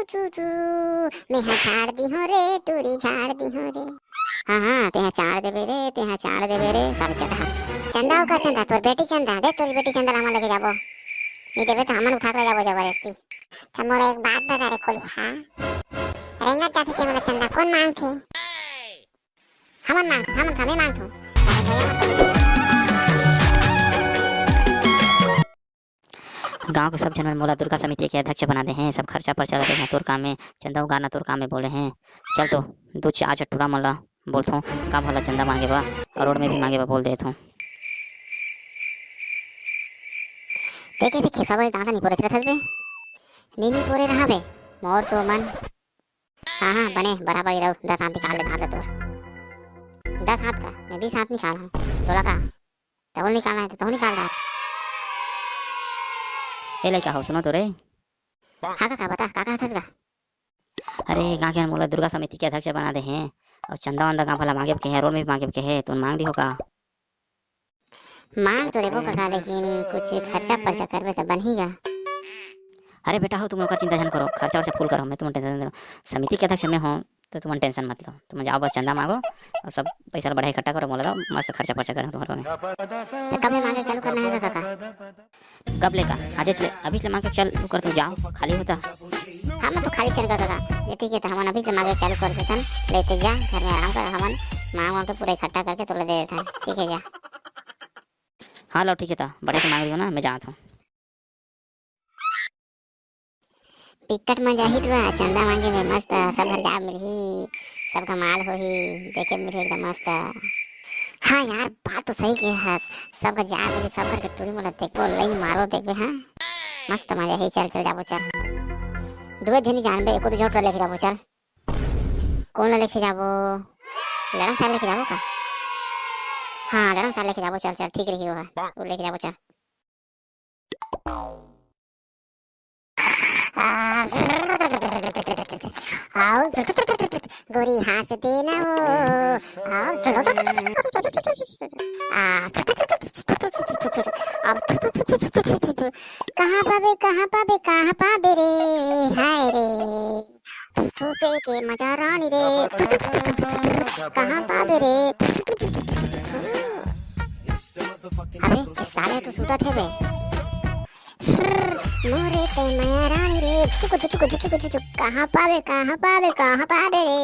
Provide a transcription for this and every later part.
चू मैं हाँ झाड़ दी हो रे टूरी झाड़ दी हो रे। हाँ हाँ तेहा चाड़ देबे रे तेहा चाड़ देबे रे सारे चटा। चंदा का चंदा तोर बेटी चंदा दे तोरी बेटी चंदा हम लेके जाबो नहीं देबे तो हमन उठा के जाबो जबरदस्ती। मोरा एक बात बता रे कोली हां रेंगा जाथे के मोला चंदा कौन मांगथे हमन मांगथे हमन खमे मांगथो। गांव के सब जन मन मोला दुर्गा समिति के अध्यक्ष बना दे हैं। सब खर्चा पर्चा लगे हैं तोर काम में चंदा उगाना तोर काम में बोले हैं। चल तो दो चार चटुरा मला बोलथो का भला चंदा मांगे बा और रोड में भी मांगे बा बोल देथो। देखे से खिसाबल दादा नहीं पोरे चलत बे नीनी पोरे रहा बे मोर तो मन। हाँ हाँ बने बराबर ही रहो 10 हाथ निकाल ले दादा तोर 10 हाथ का मैं 20 हाथ निकाल हूँ तोला का तो निकालना है तो निकाल दा। ए लइका हो सुनो तो रे। हाँ का बता का कहत का। अरे गाँव के मोला दुर्गा समिति के अध्यक्ष बना दे हैं और चंदा वंदा गाँव भला मांगे के है रोड में भी मांगे के है तो मांग दी हो का। मांग तो देबो काका लेकिन कुछ खर्चा पर्चा करबे तो बनहीगा। अरे बेटा हो तुम लोग का चिंता न करो खर्चा वर्चा फुल करो मैं तुम टेंशन समिति के अध्यक्ष में हूँ तो तुम टेंशन मत लो तुम जाओ बस चंदा मांगो और सब पैसा बढ़ाई इकट्ठा करो बोला मस्त खर्चा पर्चा करो तुम्हारे में। तो कब मांगे चालू करना है काका। कब लेका आज चले अभी से मांगे चल तू कर तू जाओ खाली होता। हम तो खाली चल काका ये ठीक है तो हम अभी से मांगे चालू कर देते हैं लेते जा घर में आराम कर हमन मांग के पूरा इकट्ठा करके तो ले दे देते हैं ठीक है जा। हाँ लो ठीक है था बड़े से मांग रही हो ना मैं जाता हूँ। टिकट में जाही तो चंदा मांगे में मस्त सब घर जा मिलही सबका माल होही देखे मिलही एकदम मस्त। हाँ यार बात तो सही के है सबका जा मिली सब घर के टूरी मोला देखो लाइन मारो देखबे। हाँ मस्त मजा ही चल चल जाबो चल दो जनी जानबे एको तो झोट लेके जाबो चल कौन लेके जाबो लड़न साल लेके जाबो का। हाँ लड़न साल लेके जाबो चल चल ठीक रही हो वो लेके जाबो चल। आओ गोरी हंस देना हो आओ कहाँ पाबे रे हाय रे सूते के मजा रानी रे कहाँ पाबे रे। अबे इस साले तो सूता थे बे मोरे ते माया रानी रे कहाँ पाबे रे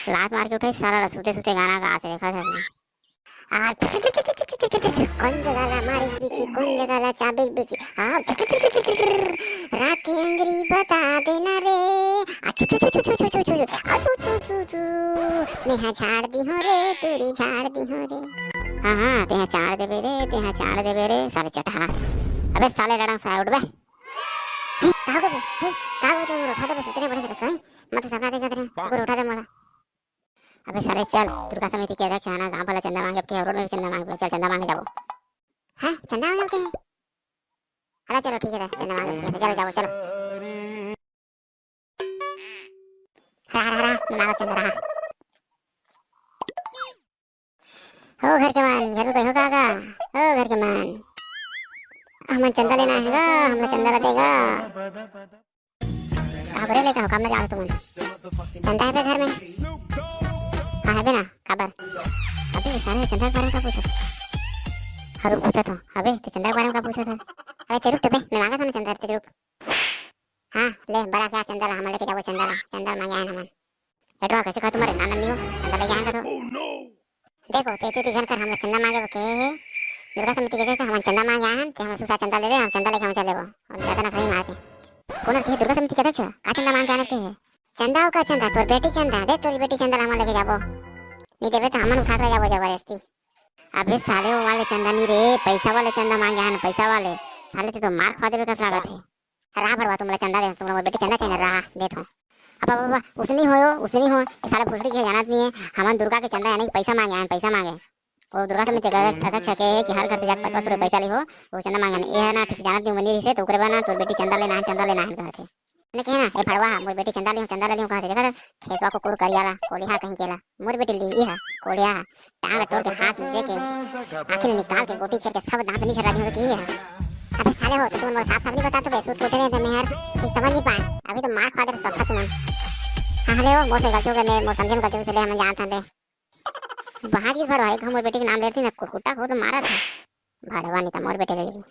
लात मार के उठे सारा सूते सूते गाना गा से देखा था आ कौन जगह ला मारी बीची कौन जगह ला चाबी बीची आ रात की अंगरी बता देना रे मैं हाँ झाड़ दी हो रे टूरी झाड़ दी हो रे। हाँ हाँ तेहा चाड़ देबे रे सारे चटा। अबे साले लड़ा सा उठ बे कागो बे कागो तो उठा दे बे सुतने बड़े कहीं मत सपना देखा तेरे को उठा दे मोला। अबे सारे चल दुर्गा समिति के अध्यक्ष है ना गांव वाला चंदा मांगे के रोड में चंदा मांगे चल चंदा मांगे जाओ। हैं चंदा मांगे के अरे चलो ठीक है चंदा मांगे के चलो जाओ चलो हरा मांगो चंदा रहा हो घर के मान घर में कोई होगा का हो घर के मान हमें चंदा लेना हैगा हमने चंदा ला देगा कहाँ बड़े लेकर हो काम ना जाओ तुम चंदा है घर में। हाँ है ना खबर अबे सारे चंदा के बारे में का पूछा हर पूछा था अबे तो चंदा के बारे में का पूछा था। अबे तेरुक तो बे मैं मांगा था ना चंदा तेरुक। हाँ ले बड़ा क्या चंदा ला हम लेके जाओ चंदा मांगे हैं हम बेटवा कैसे कहा तुम्हारे नाना नहीं हो चंदा लेके आएंगे तो देखो ते घर कर हम चंदा मांगे के दुर्गा समिति के जैसे हम चंदा मांगे आए हैं ते हम सुसा चंदा ले ले हम चंदा लेके हम चले वो और ज्यादा ना कहीं मारते कौन है दुर्गा समिति के अध्यक्ष का चंदा मांगे आने के है चंदा का चंदा तोर बेटी चंदा दे तोरी बेटी चंदा हम लेके जाबो नहीं देबे तो हमन उठा के जाबो जबरदस्ती। अबे साले वो वाले चंदा नहीं रे पैसा वाले चंदा मांगे हैं पैसा वाले साले ते तो मार खा देबे का लागत है रहा भड़वा तुमला चंदा दे तुमला बेटी चंदा चाहिए रहा दे तो अब उसनी हो साला फुसड़ी के जानत नहीं है हमन दुर्गा के चंदा यानी पैसा मांगे हैं पैसा मांगे वो दुर्गा समिति का अध्यक्ष के कि हर घर जाके 500 रुपए पैसा ली हो वो चंदा मांगे ये है ना ठीक जानत नहीं मंदिर से तो ओकरे बना तोर बेटी चंदा लेना है कहते ने कहे ना ए फड़वा मोर बेटी चंदा ली कहते देखा खेसवा को कुर करियाला कोलिहा कहीं केला मोर बेटी ली है कोलिहा टांग तोड़ के हाथ में दे के आखिर निकाल के गोटी छेड़ के सब दांत नहीं छड़ा दी हो की है अबे साले हो तो तुम साफ साफ नहीं बता तो बेसूत कोटे रहे मैं यार ठीक समझ नहीं पाए अभी तो मार खा दे सब तुम। हां ले वो मोसे गलती हो गई मैं मोर समझे में गलती से ले हम जानता दे वहां की घर है हम बेटे के नाम लेती ना कुकुटा को तो मारा था भाड़वा नहीं था मोर बेटे के लिए।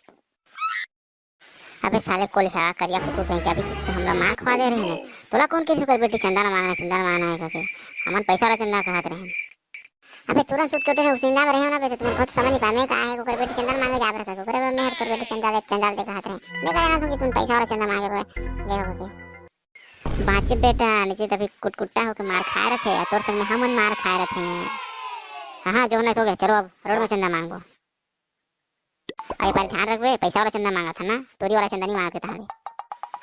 अबे साले कोल सा करिया कुकुर कहीं अभी तक हमरा मार खवा दे रहे हैं तोला कौन किसी कर बेटी चंदा ना मांगना है करके हमन पैसा ला चंदा कहत रहे। अबे तुरंत सुत कोटे उस निंदा में रहे ना बे तुम खुद समझ नहीं पाए मैं कहा है को कर बेटी चंदा मांगे जा रहा है करे मैं कर बेटी चंदा दे कहत रहे मैं कहा ना कि तुम पैसा वाला चंदा मांगे ले होते बाचे बेटा नीचे तभी कुटकुट्टा होके मार खा रहे थे तोर संग में हमन मार खा रहे थे। हां जो नहीं हो गया चलो अब रोड में चंदा मांगो आई पर ध्यान रखबे पैसा वाला चंदा मांगा था ना टोरी वाला चंदा नहीं मांगते था।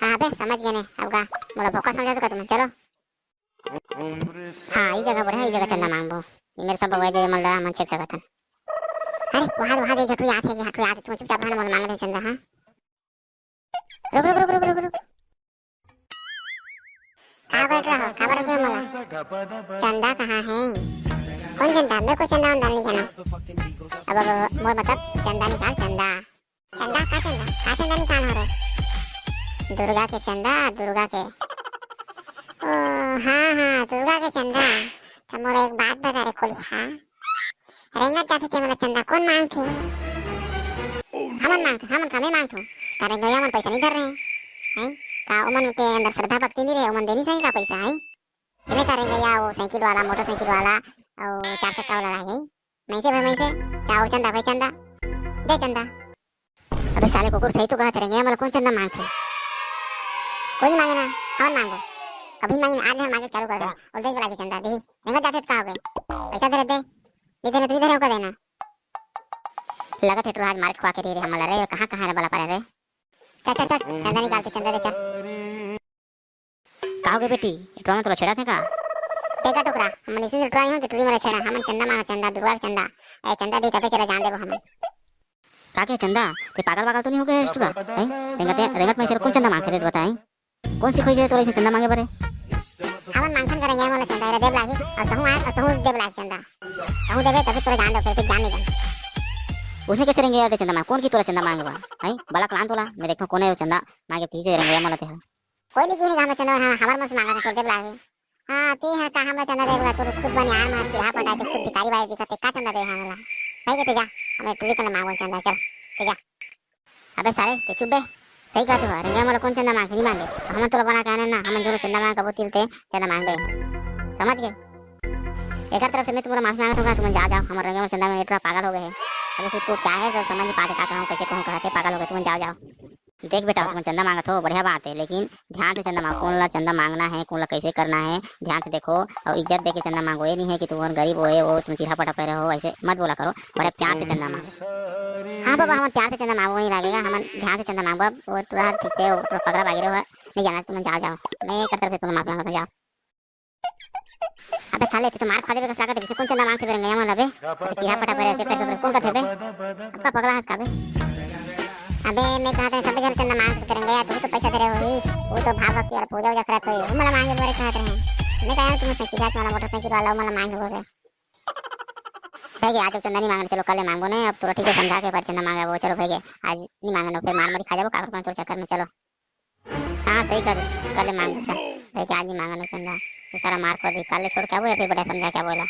हां बे समझ गए ने अब का मोला भोका समझा तो तुम चलो। हां ये जगह बढ़िया ये जगह चंदा मांगबो ये मेरे सब वजह मलदा मन चेक सकत। अरे वहां दे झटू याद है कि हटू याद तुम चुपचाप रहना मन मांगने चंदा। हां रुक का बैठ रहा हो खबर के मला चंदा कहां है कौन चंदा मेरे को चंदा डालने जाना अब मोर मतलब चंदा निकाल चंदा चंदा का चंदा निकाल हो रे दुर्गा के चंदा दुर्गा के ओ हां दुर्गा के चंदा तो मोर एक बात बता रे कोली। हां रेंगा जाते थे मला चंदा कौन मांगथे हमन का मैं मांगथो तारे गया मन पैसा नहीं धर रहे हैं का ओमन के अंदर श्रद्धा भक्ति नहीं रहे ओमन देनी सही का पैसा है इन्हें करेंगे या वो साइकिल वाला मोटरसाइकिल वाला और 4 चक्का वाला है मैं से चाहो चंदा भाई चंदा दे चंदा। अबे साले कुकुर सही तो कहते रहेंगे मतलब कौन चंदा मांगते कोई मांगे ना हम मांगो कभी मांगे आज हम मांगे चालू कर दो और देख वाला चंदा दे रेंगा जाते का हो गए पैसा दे दे ये देना तू इधर होकर देना लगा थे तो आज मार खवा के रे हमला रे कहां रे बला पड़े रे चल चंदा निकालते चंदा दे चल का हो गए बेटी ट्रॉ में तो छेड़ा थे का टेका टुकड़ा हमने इसी ट्राई हो कि टुरी में छेड़ा हमन चंदा मांगा चंदा दुर्गा चंदा ए चंदा दे तबे चला जान देबो हमन का के चंदा ते पागल तो नहीं हो गए स्टूरा हैं रेंगत में से कौन चंदा मांगते रे बताएं कौन सी खोई दे तोरे से चंदा मांगे बारे हमन मांगन करेंगे वाला चंदा रे देव लागी और तहु देव लागी चंदा तहु देबे तबे तोरे जान दे फिर जान नहीं जान उसने कैसे रेंगे यार चंदा मांग कौन की तोरा चंदा मांगबा हैं बला क्लान तोला मैं देखो कोने चंदा मांगे पीछे रेंगे मला ते कोई नहीं की हम चंदा हमार मस मांगा तो देव लागी। हां ते है का हमरा चंदा देबा तो खुद बनी आ मा चिढ़ा पटा के खुद भिखारी बाई दिखते का चंदा दे हमला भाई के ते जा हमें टुरी कला मांगो चंदा चल ते जा। अबे साले ते चुप बे सही कहते हो रेंगे मला कौन चंदा मांगे नहीं मांगे हम तोला बना कहने ना हम दोनों चंदा मांग कबो तिलते चंदा मांग बे समझ गए एक तरफ से मैं तुम्हारा माफी मांगता हूं तुम जाओ हम रेंगे चंदा में इतना पागल हो गए हैं अबे सुध को क्या है तो समझ नहीं पाते का कहूं कैसे कहूं कहते पागल हो गए तुम जाओ देख बेटा तुम चंदा मांगत हो बढ़िया बात है लेकिन ध्यान से चंदा मांगो कौन ला चंदा मांगना है कौन ला कैसे करना है ध्यान से देखो और इज्जत देके चंदा मांगो ये नहीं है कि तुम गरीब हो वो तुम चिढ़ा पटा पहरे हो ऐसे मत बोला करो बड़े प्यार से चंदा मांगो। हाँ बाबा हम प्यार से चंदा मांगो नहीं लगेगा हम ध्यान से चंदा मांगो वो पूरा ठीक से पकड़ा बागी रहो नहीं जाना तुम जाओ मैं एक तरफ से तुम माफी मांगता जाओ। अबे साले तो मार खा देबे का लागत है कौन चंदा मांगते फिर गया मन लबे चिढ़ा पटा पहरे से पैर कौन कहते बे का पगला हंस का बे। अबे मैं कहता है सब घर चंदा मांग करेंगे यार तू तो पैसा दे रहे हो ही वो तो भाव भक्ति और पूजा वूजा करत हो वो मला मांगे बारे कहते हैं मैं कहा तुम साइकिल वाला मोटरसाइकिल वाला मला मांगे बोल रहे भाई आज चंदा नहीं मांगने चलो कल मांगो नहीं अब थोड़ा ठीक है समझा के पर चंदा मांगे वो चलो भाई आज नहीं मांगना फिर मार मारी खा जाओ काकर पांच चक्कर में चलो। हाँ सही कर कल मांगो चल भाई आज नहीं मांगना चंदा सारा मार को दी कल छोड़ क्या बोला फिर बड़ा समझा क्या बोला।